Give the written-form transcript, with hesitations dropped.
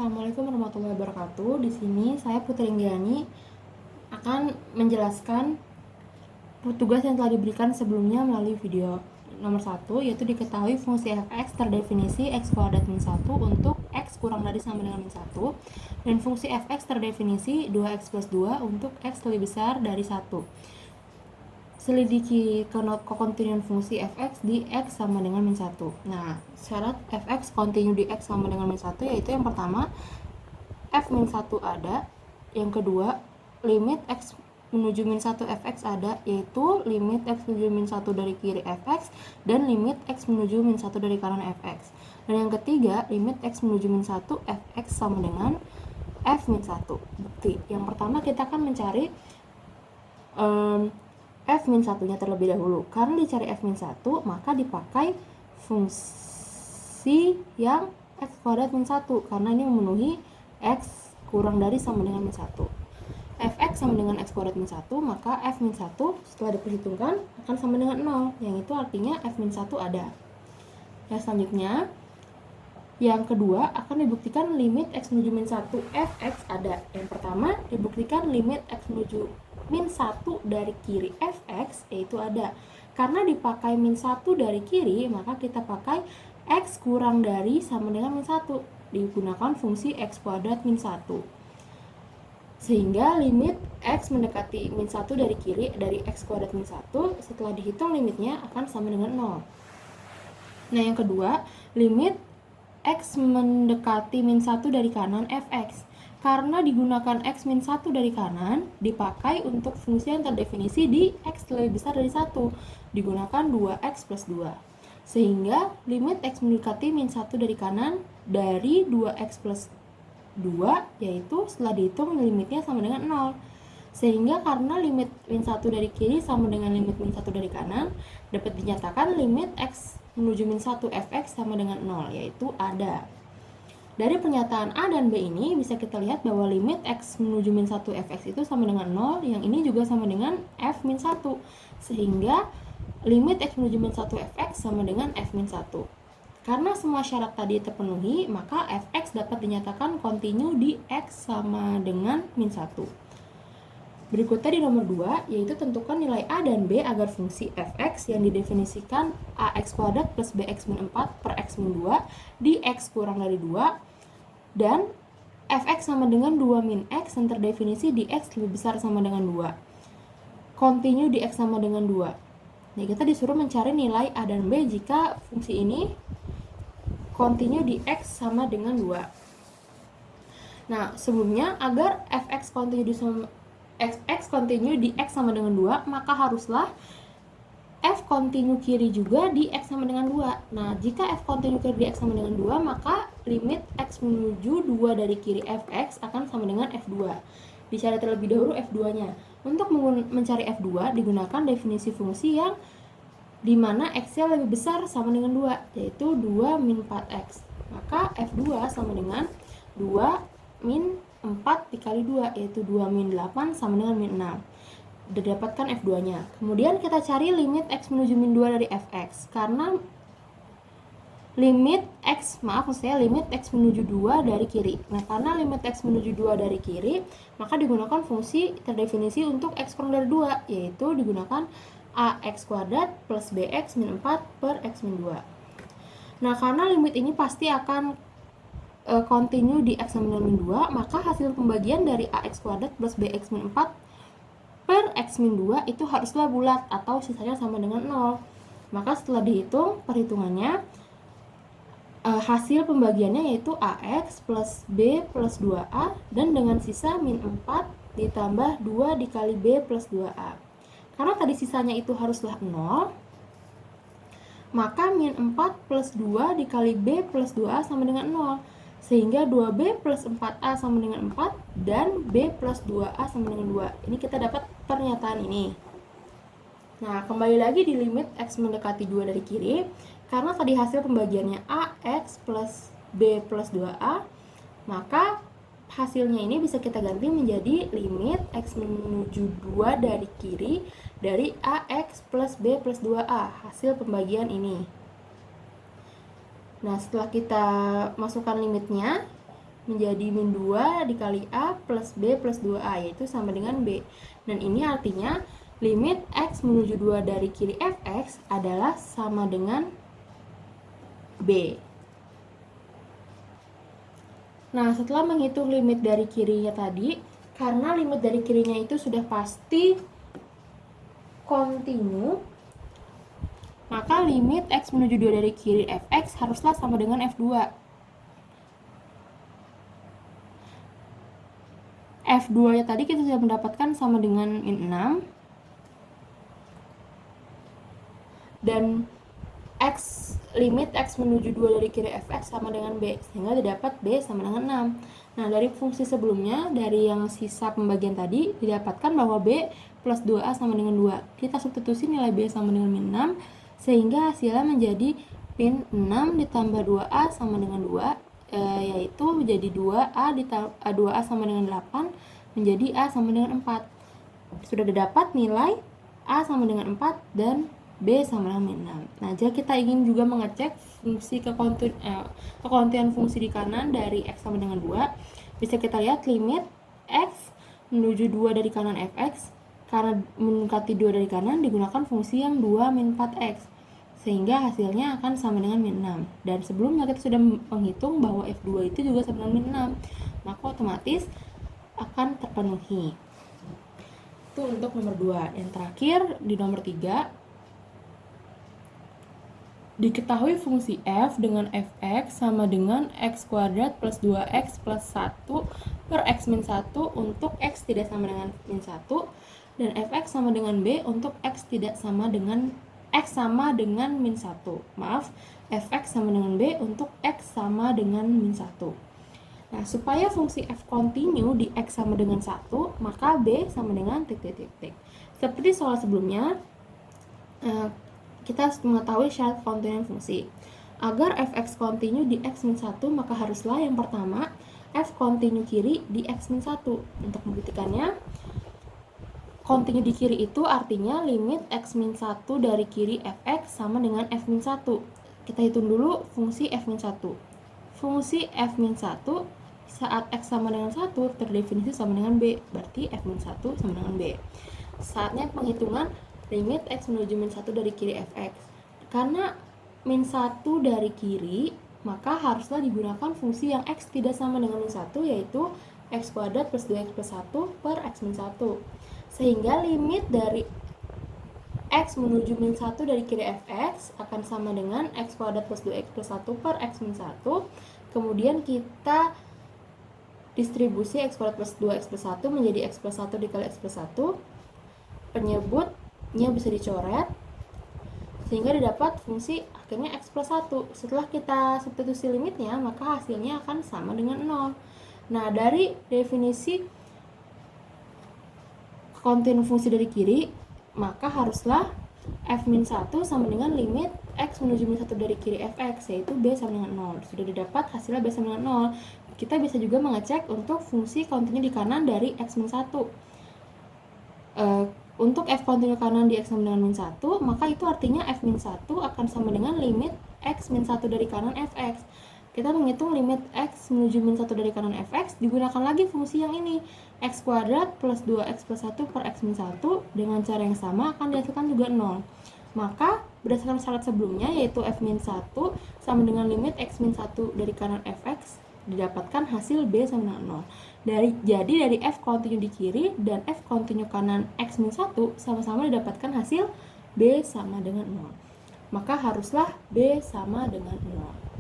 Assalamualaikum warahmatullahi wabarakatuh. Di sini saya Putri Inggiani akan menjelaskan tugas yang telah diberikan sebelumnya melalui video nomor 1, yaitu diketahui fungsi fx terdefinisi x kuadrat min 1 untuk x kurang dari sama dengan min 1, dan fungsi fx terdefinisi 2x plus 2 untuk x lebih besar dari 1. Selidiki kekontinuan fungsi fx di x sama dengan min 1. Nah, syarat fx kontinu di x sama dengan min 1 yaitu yang pertama, f min 1 ada. Yang kedua, limit x menuju min 1 fx ada, yaitu limit x menuju min 1 dari kiri fx dan limit x menuju min 1 dari kanan fx. Dan yang ketiga, limit x menuju min 1 fx sama dengan f min 1. Bukti. Yang pertama kita akan mencari f min 1-nya terlebih dahulu. Karena dicari f min 1, maka dipakai fungsi yang x kuadrat min 1, karena ini memenuhi x kurang dari sama dengan min 1. Fx sama dengan x kuadrat min 1, maka f min 1 setelah diperhitungkan akan sama dengan 0, yang itu artinya f min 1 ada. Yang selanjutnya, yang kedua akan dibuktikan limit x menuju min 1 fx ada. Yang pertama dibuktikan limit x menuju min 1 dari kiri fx, yaitu ada. Karena dipakai min 1 dari kiri, maka kita pakai x kurang dari sama dengan min 1, digunakan fungsi x kuadrat min 1. Sehingga limit x mendekati min 1 dari kiri dari x kuadrat min 1, setelah dihitung limitnya akan sama dengan 0. Nah, yang kedua, limit x mendekati min 1 dari kanan fx. Karena digunakan x min 1 dari kanan, dipakai untuk fungsi yang terdefinisi di x lebih besar dari 1, digunakan 2x plus 2. Sehingga limit x mendekati min 1 dari kanan dari 2x plus 2, yaitu setelah dihitung limitnya sama dengan 0. Sehingga karena limit min 1 dari kiri sama dengan limit min 1 dari kanan, dapat dinyatakan limit x menuju min 1 fx sama dengan 0, yaitu ada. Dari pernyataan A dan B ini bisa kita lihat bahwa limit x menuju min 1 fx itu sama dengan 0, yang ini juga sama dengan f min 1. Sehingga limit x menuju min 1 fx sama dengan f min 1. Karena semua syarat tadi terpenuhi, maka fx dapat dinyatakan kontinu di x sama dengan min 1. Berikutnya di nomor 2, yaitu tentukan nilai A dan B agar fungsi fx yang didefinisikan ax kuadrat plus bx min 4 per x min 2 di x kurang dari 2, dan fx sama dengan 2 min x yang terdefinisi di x lebih besar sama dengan 2. Kontinu di x sama dengan 2. Nah, kita disuruh mencari nilai A dan B jika fungsi ini kontinu di x sama dengan 2. Nah, sebelumnya agar fx kontinu di x sama dengan 2, maka haruslah f kontinu kiri juga di x sama dengan 2. Nah, jika f kontinu kiri di x sama dengan 2, maka limit x menuju 2 dari kiri fx akan sama dengan f2. Dicari terlebih dahulu f2-nya. Untuk mencari f2 digunakan definisi fungsi yang dimana x-nya lebih besar sama dengan 2, yaitu 2 min 4x. Maka f2 sama dengan 2 min 4 dikali 2, yaitu 2 min 8 sama dengan min 6. Didapatkan f2-nya. Kemudian kita cari limit x menuju min 2 dari fx. Karena limit x menuju 2 dari kiri. Nah, karena limit x menuju 2 dari kiri, maka digunakan fungsi terdefinisi untuk x kurang dari 2, yaitu digunakan ax kuadrat plus bx min 4 per x min 2. Nah, karena limit ini pasti akan kontinu di x sama dengan min 2, maka hasil pembagian dari ax kuadrat plus bx min 4 per x min 2 itu haruslah bulat atau sisanya sama dengan 0. Maka setelah dihitung perhitungannya, hasil pembagiannya yaitu ax plus b plus 2a, dan dengan sisa min 4 ditambah 2 dikali b plus 2a. Karena tadi sisanya itu haruslah 0, maka min 4 plus 2 dikali b plus 2a sama dengan 0. Sehingga 2b plus 4a sama dengan 4, dan b plus 2a sama dengan 2. Ini kita dapat pernyataan ini. Nah, kembali lagi di limit x mendekati 2 dari kiri. Karena tadi hasil pembagiannya ax plus b plus 2a, maka hasilnya ini bisa kita ganti menjadi limit x menuju 2 dari kiri dari ax plus b plus 2a, hasil pembagian ini. Nah, setelah kita masukkan limitnya, menjadi min 2 dikali A plus B plus 2A, yaitu sama dengan B. Dan ini artinya limit X menuju 2 dari kiri fx adalah sama dengan B. Nah, setelah menghitung limit dari kirinya tadi, karena limit dari kirinya itu sudah pasti kontinu, maka limit X menuju 2 dari kiri fx haruslah sama dengan f2. F2 nya tadi kita sudah mendapatkan sama dengan min 6, dan limit X menuju 2 dari kiri fx sama dengan B, sehingga didapat B sama dengan 6. Nah, dari fungsi sebelumnya, dari yang sisa pembagian tadi, didapatkan bahwa B plus 2A sama dengan 2. Kita substitusi nilai B sama dengan min 6, sehingga hasilnya menjadi min 6 ditambah 2A sama dengan 2, yaitu menjadi 2A sama dengan 8, menjadi A sama dengan 4. Sudah didapat nilai A sama dengan 4 dan B sama dengan min 6. Nah, jika kita ingin juga mengecek fungsi kekontinuan fungsi di kanan dari X sama dengan 2, bisa kita lihat limit X menuju 2 dari kanan fx, karena mendekati 2 dari kanan digunakan fungsi yang 2 min 4x, sehingga hasilnya akan sama dengan min 6. Dan sebelumnya kita sudah menghitung bahwa F2 itu juga sama dengan min 6, maka otomatis akan terpenuhi. Itu untuk nomor 2. Yang terakhir, di nomor 3, diketahui fungsi f dengan fx sama dengan x kuadrat plus 2x plus 1 per x min 1 untuk x tidak sama dengan min 1, dan fx sama dengan b untuk x tidak sama dengan x sama dengan min 1. Maaf, fx sama dengan b untuk x sama dengan min 1. Nah, supaya fungsi f kontinu di x sama dengan 1, maka b sama dengan titik-titik. Seperti soal sebelumnya, kita harus mengetahui syarat kontinuan fungsi. Agar fx kontinu di x min 1, maka haruslah yang pertama f kontinu kiri di x min 1. Untuk membuktikannya, kontinu di kiri itu artinya limit x min 1 dari kiri fx sama dengan f min 1. Kita hitung dulu fungsi f min 1. Fungsi f min 1 saat x sama dengan 1 terdefinisi sama dengan b, berarti f min 1 sama dengan b. Saatnya penghitungan limit x menuju min 1 dari kiri fx. Karena min 1 dari kiri, maka haruslah digunakan fungsi yang x tidak sama dengan min 1, yaitu x kuadrat plus 2x plus 1 per x min 1. Sehingga limit dari x menuju min 1 dari kiri fx akan sama dengan x kuadrat plus 2x plus 1 per x min 1. Kemudian kita distribusi x kuadrat plus 2x plus 1 menjadi x plus 1 dikali x plus 1. Penyebutnya bisa dicoret, sehingga didapat fungsi akhirnya x plus 1. Setelah kita substitusi limitnya, maka hasilnya akan sama dengan 0. Nah, dari definisi kontinu fungsi dari kiri, maka haruslah f min 1 sama dengan limit x menuju min 1 dari kiri fx, yaitu b sama dengan 0. Sudah didapat hasilnya b sama dengan 0. Kita bisa juga mengecek untuk fungsi kontinu di kanan dari x min 1. Untuk f kontinu kanan di x sama dengan min 1, maka itu artinya f min 1 akan sama dengan limit x min 1 dari kanan fx. Kita menghitung limit x menuju min 1 dari kanan fx, digunakan lagi fungsi yang ini, x kuadrat plus 2x plus 1 per x min 1, dengan cara yang sama akan dihasilkan juga 0. Maka berdasarkan syarat sebelumnya, yaitu f min 1 sama dengan limit x min 1 dari kanan fx, didapatkan hasil b sama dengan 0. Jadi dari f kontinu di kiri dan f kontinu kanan x min 1 sama-sama didapatkan hasil b sama dengan 0. Maka haruslah b sama dengan 0.